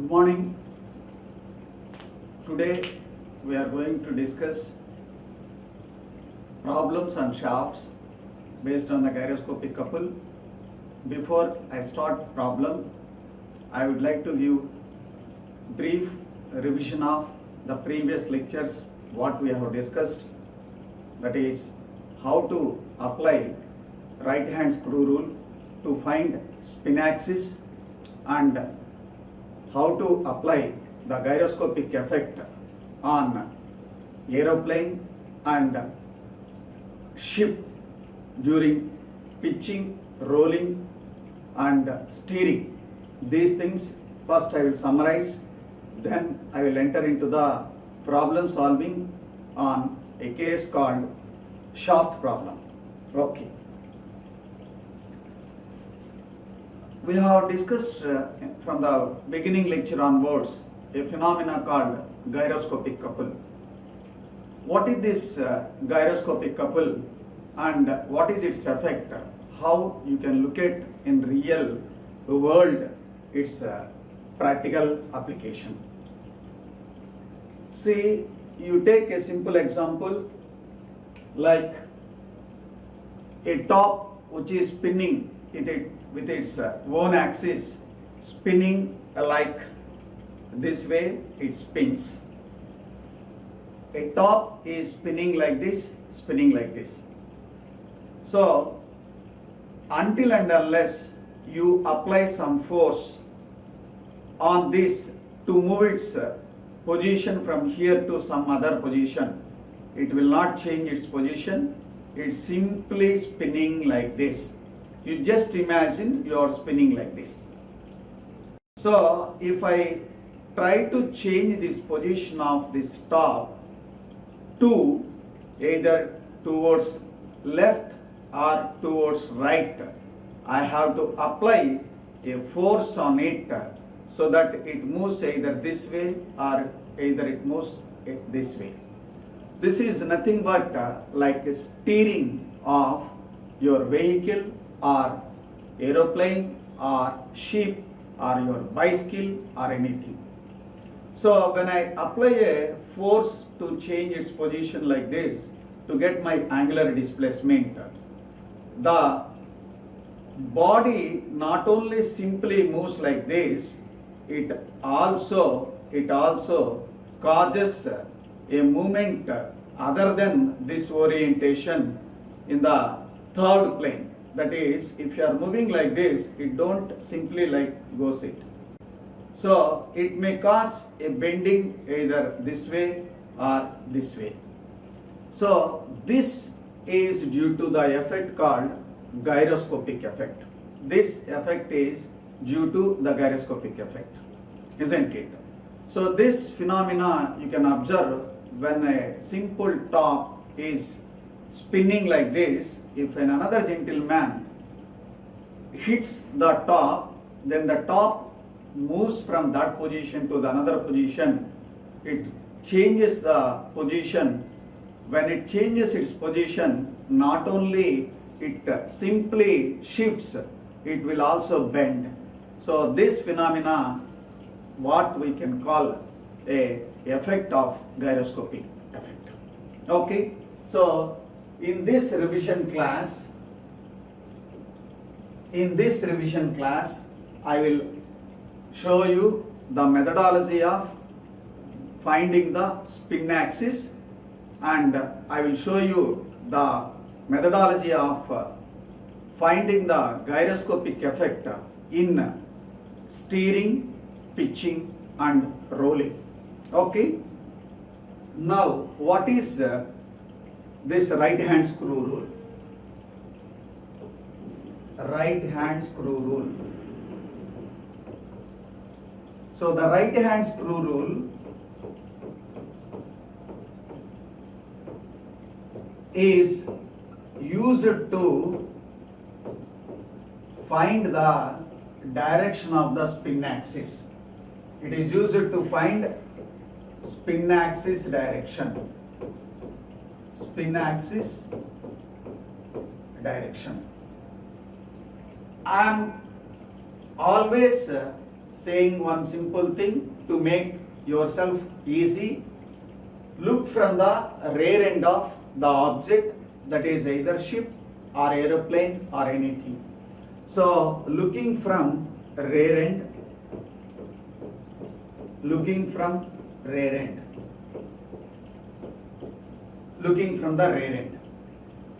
Good morning. Today we are going to discuss problems and shafts based on the gyroscopic couple. Before I start problem, I would like to give brief revision of the previous lectures what we have discussed, that is how to apply right hand screw rule to find spin axis and how to apply the gyroscopic effect on aeroplane and ship during pitching, rolling and steering. These things first I will summarize, then I will enter into the problem solving on a case called shaft problem. Okay. We have discussed from the beginning lecture onwards a phenomena called gyroscopic couple. What is this gyroscopic couple and what is its effect? How you can look at in real world its practical application. See, you take a simple example like a top which is spinning with its own axis, spinning like this way, it spins. A top is spinning like this, spinning like this. So until and unless you apply some force on this to move its position from here to some other position, it will not change its position. It's simply spinning like this. You just imagine you are spinning like this. So if I try to change this position of this top to either towards left or towards right, I have to apply a force on it so that it moves either this way or either it moves this way. This is nothing but like a steering of your vehicle or aeroplane or ship or your bicycle or anything. So when I apply a force to change its position like this to get my angular displacement, the body not only simply moves like this, it also causes a movement other than this orientation in the third plane. That is, if you are moving like this, it don't simply like goes it. So it may cause a bending either this way or this way. So this is due to the effect called gyroscopic effect. This effect is due to the gyroscopic effect, isn't it? So this phenomena you can observe when a simple top is spinning like this. If another gentleman hits the top, then the top moves from that position to the another position. It changes the position. When it changes its position, not only it simply shifts, it will also bend. So this phenomena, what we can call a effect of gyroscopic effect. Okay, so in this revision class, I will show you the methodology of finding the spin axis, and I will show you the methodology of finding the gyroscopic effect in steering, pitching and rolling. Okay. Now what is this right hand screw rule? Right hand screw rule. So the right hand screw rule is used to find the direction of the spin axis. It is used to find spin axis direction. Spin axis direction. I am always saying one simple thing to make yourself easy. Look from the rear end of the object, that is either ship or aeroplane or anything. So looking from rear end, looking from rear end, looking from the rear end.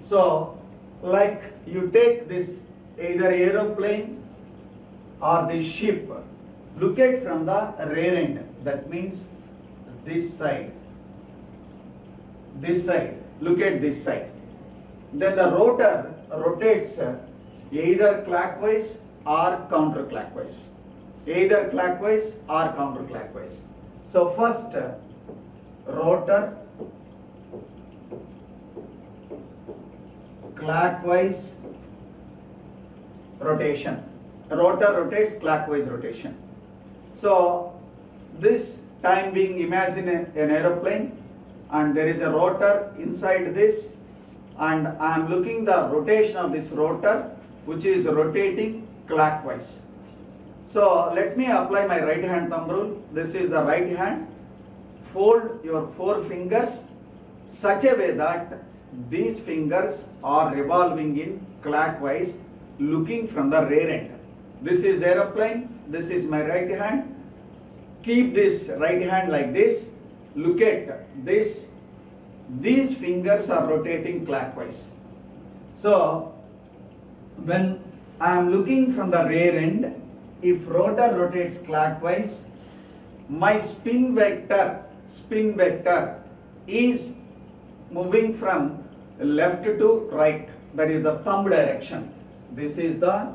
So like you take this either aeroplane or the ship, look at from the rear end, that means this side, look at this side. Then the rotor rotates either clockwise or counterclockwise, either clockwise or counterclockwise. So first rotor clockwise rotation, rotor rotates clockwise rotation. So this time being, imagine an aeroplane and there is a rotor inside this, and I am looking the rotation of this rotor which is rotating clockwise. So let me apply my right hand thumb rule. This is the right hand. Fold your 4 fingers such a way that these fingers are revolving in clockwise, looking from the rear end. This is aeroplane, this is my right hand. Keep this right hand like this. Look at this. These fingers are rotating clockwise. So when I am looking from the rear end, if rotor rotates clockwise, my spin vector is moving from left to right, that is the thumb direction. This is the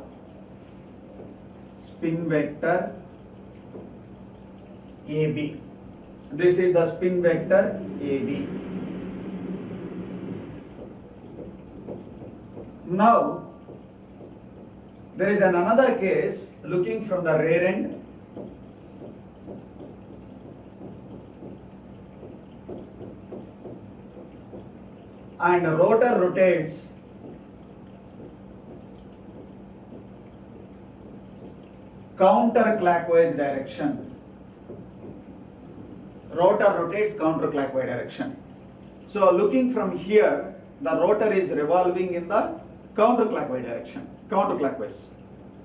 spin vector AB. This is the spin vector AB. Now there is another case looking from the rear end. And rotor rotates counterclockwise direction. Rotor rotates counterclockwise direction. So looking from here, the rotor is revolving in the counterclockwise direction, counterclockwise.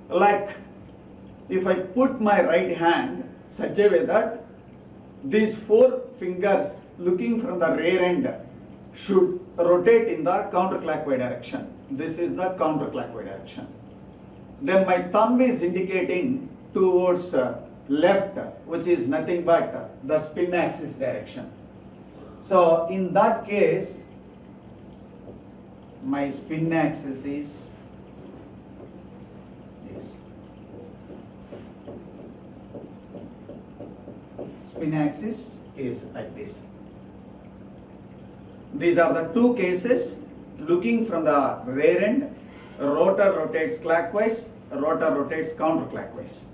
Like if I put my right hand such a way that these 4 fingers looking from the rear end should rotate in the counterclockwise direction. This is the counterclockwise direction. Then my thumb is indicating towards left, which is nothing but the spin axis direction. So in that case, my spin axis is this. Spin axis is like this. These are the 2 cases. Looking from the rear end, rotor rotates clockwise, rotor rotates counterclockwise.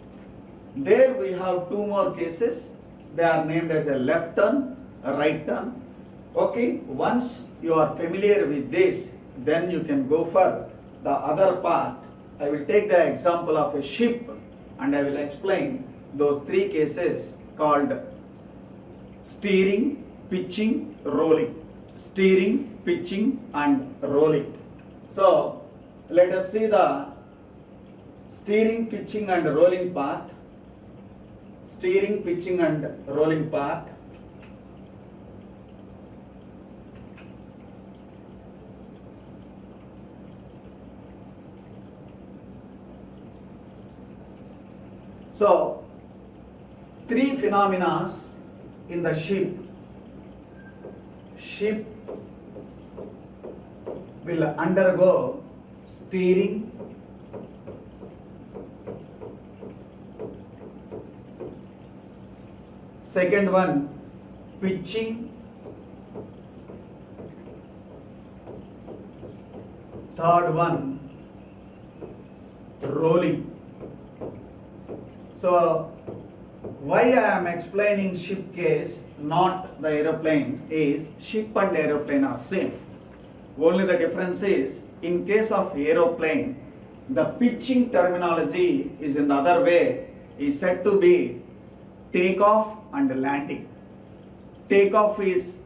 There we have 2 more cases. They are named as a left turn, a right turn. Okay, once you are familiar with this, then you can go for the other part. I will take the example of a ship and I will explain those 3 cases called steering, pitching, rolling. Steering, pitching and rolling. So let us see the steering, pitching and rolling part. Steering, pitching and rolling part. So 3 phenomena in the ship. Ship will undergo steering, second one pitching, third one rolling. So why I am explaining ship case, not the aeroplane, is ship and aeroplane are same. Only the difference is, in case of aeroplane, the pitching terminology is in the other way. is said to be takeoff and landing. Takeoff is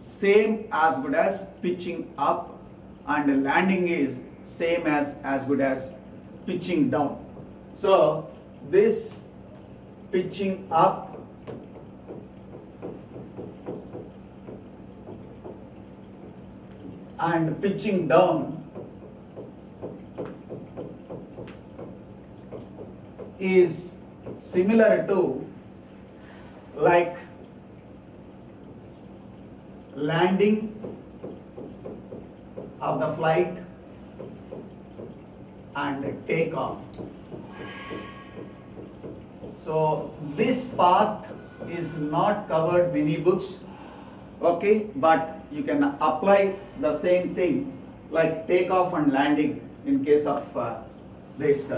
same as good as pitching up, and landing is same as good as pitching down. So this pitching up and pitching down is similar to like landing of the flight and takeoff. So this path is not covered many books, okay, but you can apply the same thing like takeoff and landing in case of this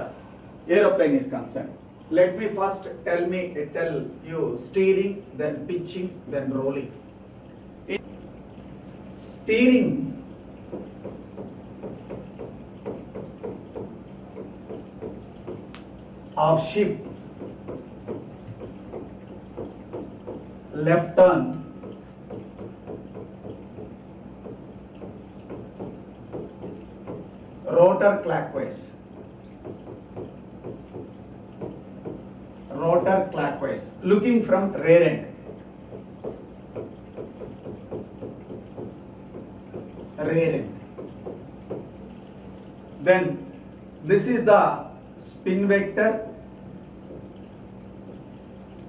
aeroplane is concerned. Let me first tell you steering, then pitching, then rolling. In steering, of ship, left turn, rotor clockwise, looking from rear end. Then this is the spin vector,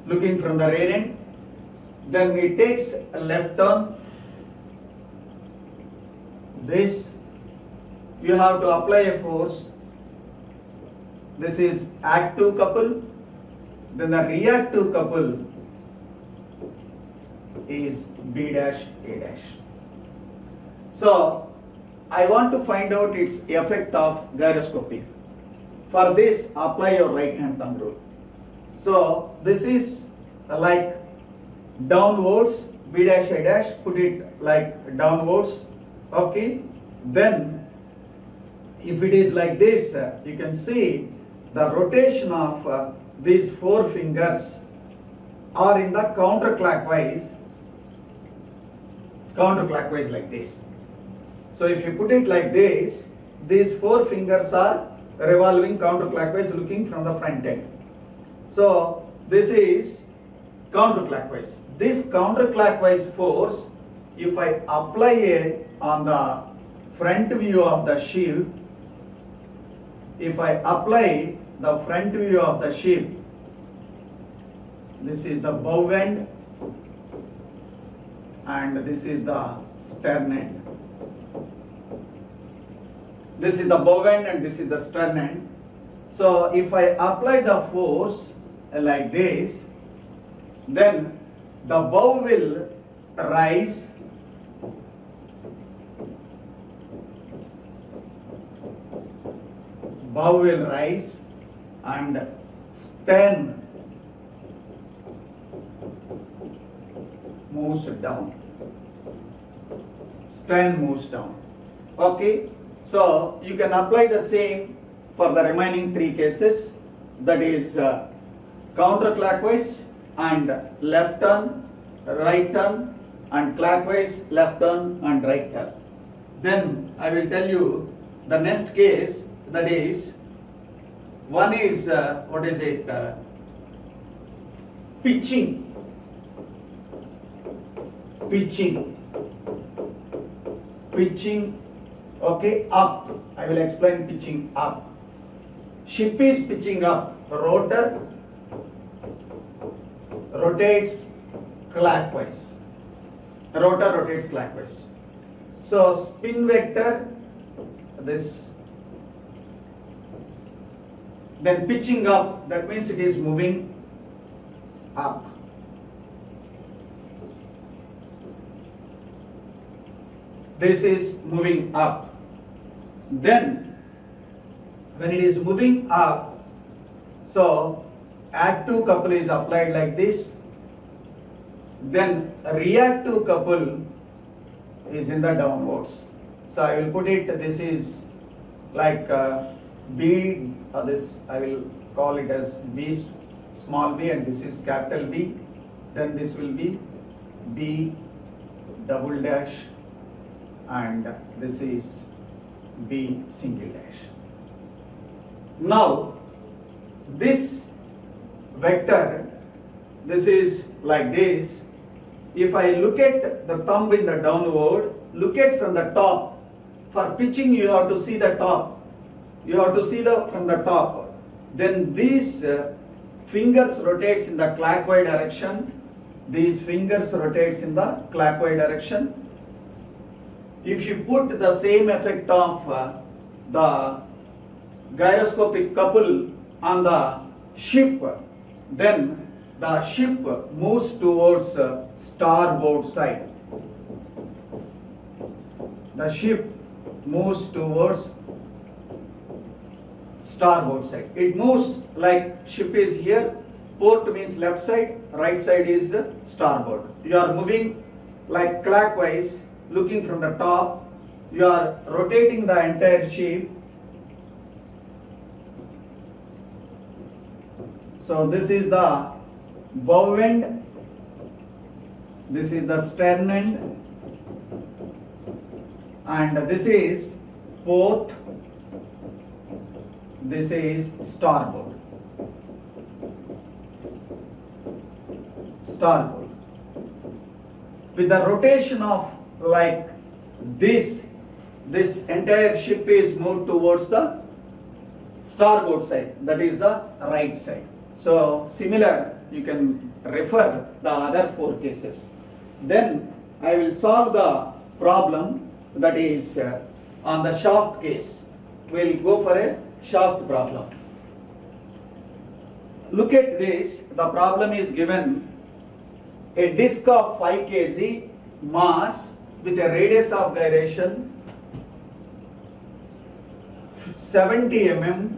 looking from the rear end. Then it takes a left turn. This you have to apply a force. This is active couple. Then the reactive couple is B dash A dash. So I want to find out its effect of gyroscopy. For this, apply your right hand thumb rule. So this is like downwards, B dash A dash, put it like downwards, okay. Then if it is like this, you can see the rotation of these four fingers are in the counterclockwise like this. So if you put it like this, these four fingers are revolving counterclockwise looking from the front end. So this is counterclockwise. This counterclockwise force, if I apply it on the front view of the ship, if I apply the front view of the ship, this is the bow end and this is the stern end. This is the bow end and this is the stern end. So if I apply the force like this, then the bow will rise and stern moves down. Okay, so you can apply the same for the remaining three cases, that is counterclockwise and left turn, right turn, and clockwise left turn and right turn. Then I will tell you the next case, that is one is pitching, okay, up. I will explain pitching up. Ship is pitching up, rotor rotates clockwise. So spin vector, this, then pitching up, that means it is moving up. This is moving up. Then when it is moving up, so active couple is applied like this. Then reactive couple is in the downwards. So I will put it, this is like B, this I will call it as B small b and this is capital B, then this will be B double dash and this is B single dash. Now this vector, this is like this. If I look at the thumb in the downward, look at from the top. For pitching you have to see the top. You have to see the from the top. Then these fingers rotates in the clockwise direction. These fingers rotates in the clockwise direction. If you put the same effect of the gyroscopic couple on the ship, then the ship moves towards starboard side. The ship moves towards starboard side. It moves like ship is here, port means left side, right side is starboard. You are moving like clockwise, looking from the top. You are rotating the entire ship. So this is the bow end, this is the stern end, and this is port, this is starboard. Starboard. With the rotation of like this entire ship is moved towards the starboard side, that is the right side. So similar, you can refer the other 4 cases. Then I will solve the problem that is on the shaft case. We will go for a shaft problem. Look at this, the problem is given a disc of 5 kg mass with a radius of gyration 70 mm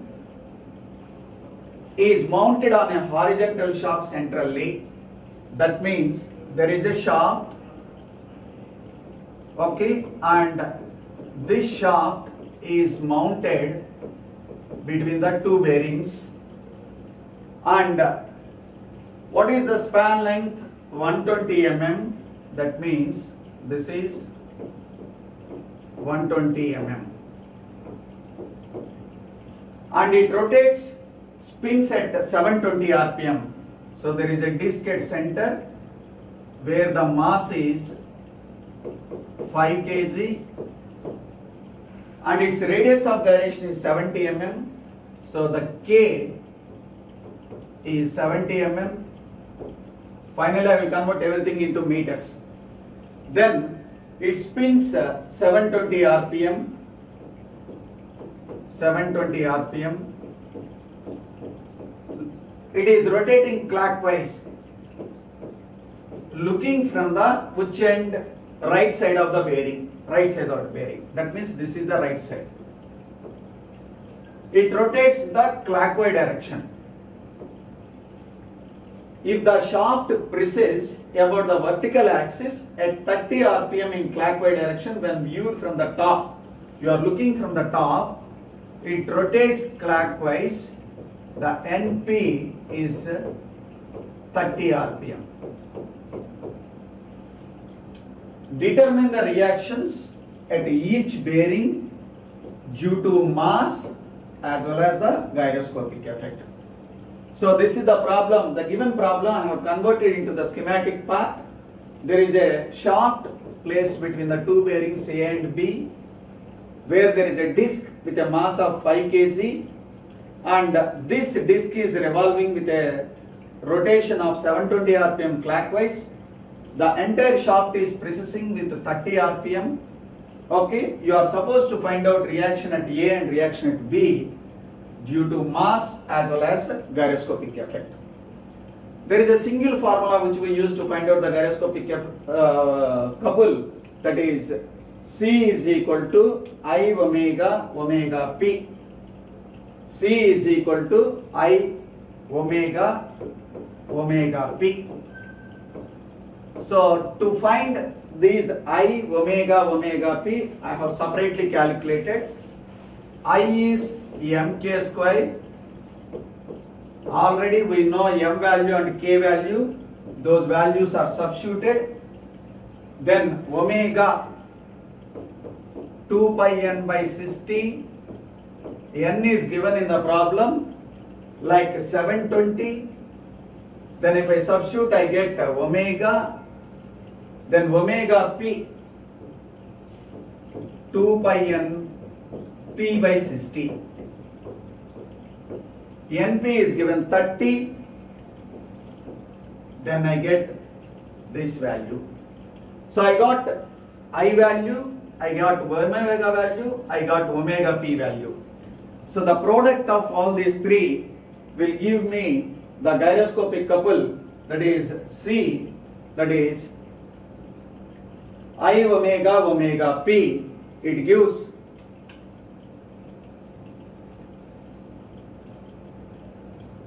is mounted on a horizontal shaft centrally. That means there is a shaft, okay, and this shaft is mounted between the 2 bearings. And what is the span length? 120 mm. That means this is 120 mm. And it rotates, spins at 720 rpm. So there is a disc at center where the mass is 5 kg and its radius of gyration is 70 mm. So the K is 70 mm. Finally I will convert everything into meters. Then it spins 720 rpm. 720 rpm. It is rotating clockwise, looking from the which end? Right side of the bearing. Right side of the bearing. That means this is the right side. It rotates the clockwise direction. If the shaft presses about the vertical axis at 30 rpm in clockwise direction when viewed from the top, you are looking from the top, it rotates clockwise. The NP is 30 rpm. Determine the reactions at each bearing due to mass as well as the gyroscopic effect. So this is the problem. The given problem I have converted into the schematic part. There is a shaft placed between the 2 bearings A and B, where there is a disc with a mass of 5 kg, and this disc is revolving with a rotation of 720 rpm clockwise. The entire shaft is precessing with 30 rpm. Okay, you are supposed to find out reaction at A and reaction at B due to mass as well as gyroscopic effect. There is a single formula which we use to find out the gyroscopic couple, that is C is equal to I omega omega P. C is equal to I omega omega P. So to find these I omega omega P, I have separately calculated. I is mk square, Already we know m value and k value, those values are substituted. Then omega 2 pi n by 60, n is given in the problem like 720. Then if I substitute, I get omega, then omega p 2 pi n p by 60. Np is given 30, then I get this value. So I got I value, I got omega value, I got omega p value. So the product of all these three will give me the gyroscopic couple, that is C, that is I omega omega p. It gives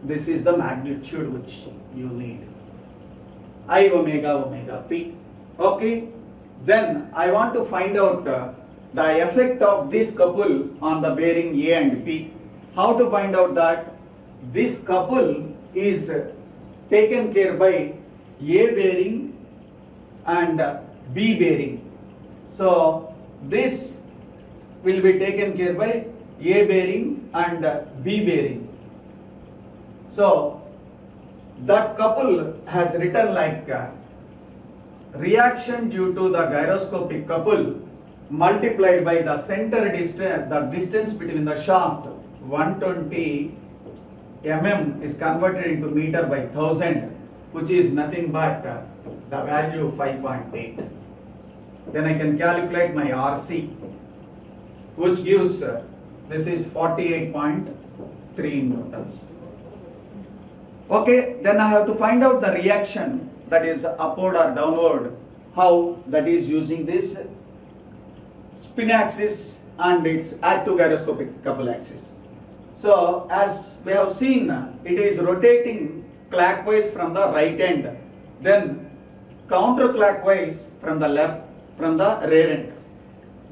this is the magnitude which you need, I omega omega p. Okay, then I want to find out the effect of this couple on the bearing A and B. How to find out that? This couple is taken care by A bearing and B bearing. So this will be taken care by A bearing and B bearing. So that couple has written like reaction due to the gyroscopic couple multiplied by the center distance, the distance between the shaft 120 mm is converted into meter by 1000, which is nothing but the value 5.8. Then I can calculate my RC, which gives this is 48.3 newtons. Okay, then I have to find out the reaction, that is upward or downward, how that is using this spin axis and its active gyroscopic couple axis. So as we have seen, it is rotating clockwise from the right end, then counterclockwise from the left, from the rear end.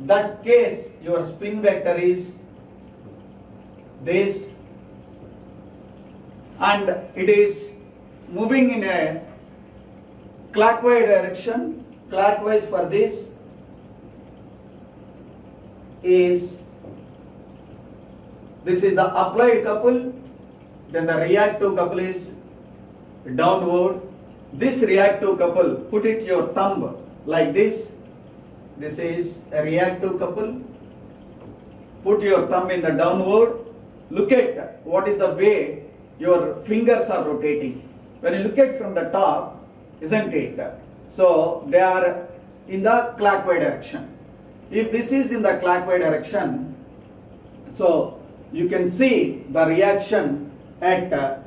That case, your spin vector is this, and it is moving in a clockwise direction. Clockwise for this is the applied couple, then the reactive couple is downward. This reactive couple, put it your thumb like this. This is a reactive couple. Put your thumb in the downward. Look at what is the way your fingers are rotating. When you look at from the top, isn't it? So they are in the clockwise direction. If this is in the clockwise direction, so you can see the reaction at A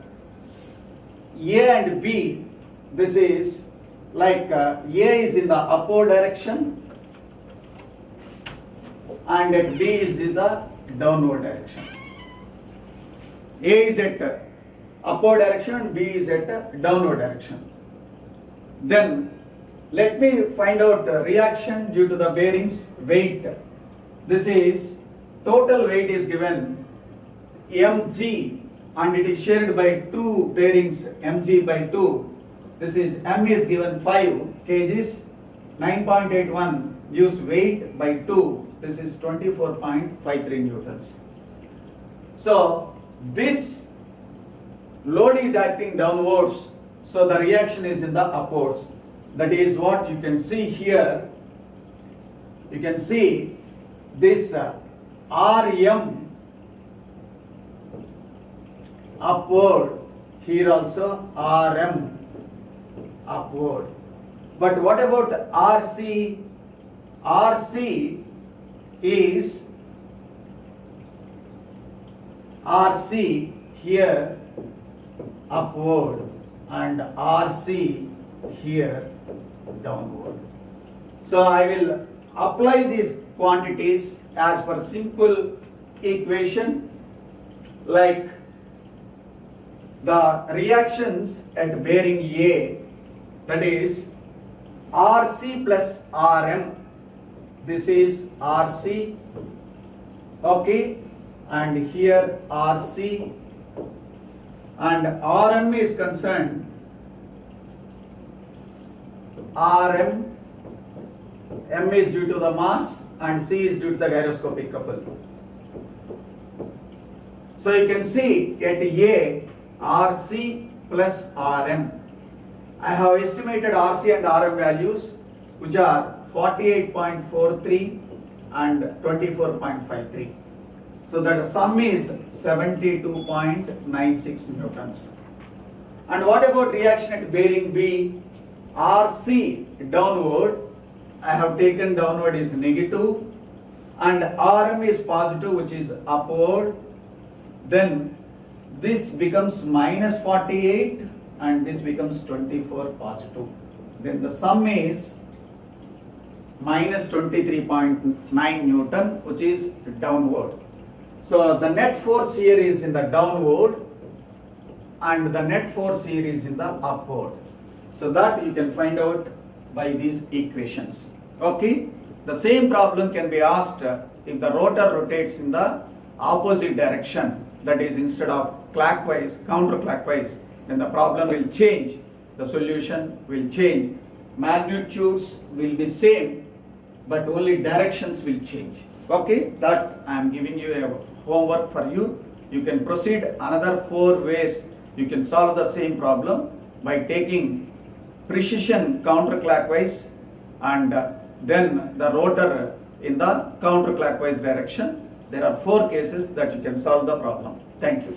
and B. This is like A is in the upward direction and at B is in the downward direction. A is at upward direction and B is at downward direction. Then let me find out the reaction due to the bearings weight. This is total weight is given mg and it is shared by two bearings mg by 2. This is m is given 5 kgs, 9.81 gives weight by 2. This is 24.53 newtons. So this load is acting downwards, so the reaction is in the upwards. That is what you can see here. You can see this Rm upward, here also Rm upward. But what about Rc? Rc is Rc here upward and Rc here downward. So I will apply these quantities as per simple equation, like the reactions at bearing A, that is Rc plus Rm. This is Rc, okay, and here Rc and Rm is concerned, Rm, M is due to the mass and C is due to the gyroscopic couple. So you can see at A, Rc plus Rm. I have estimated Rc and Rm values which are 48.43 and 24.53. So that sum is 72.96 newtons. And what about reaction at bearing B? Rc downward, I have taken downward is negative, and Rm is positive, which is upward. Then this becomes minus 48 and this becomes 24 positive. Then the sum is minus 23.9 Newton, which is downward. So the net force here is in the downward and the net force here is in the upward. So that you can find out by these equations. Okay. The same problem can be asked if the rotor rotates in the opposite direction, that is instead of clockwise, counterclockwise, then the problem will change, the solution will change. Magnitudes will be same, but only directions will change. Okay, that I am giving you a homework for you. You can proceed another 4 ways. You can solve the same problem by taking precision counterclockwise and then the rotor in the counterclockwise direction. There are 4 cases that you can solve the problem. Thank you.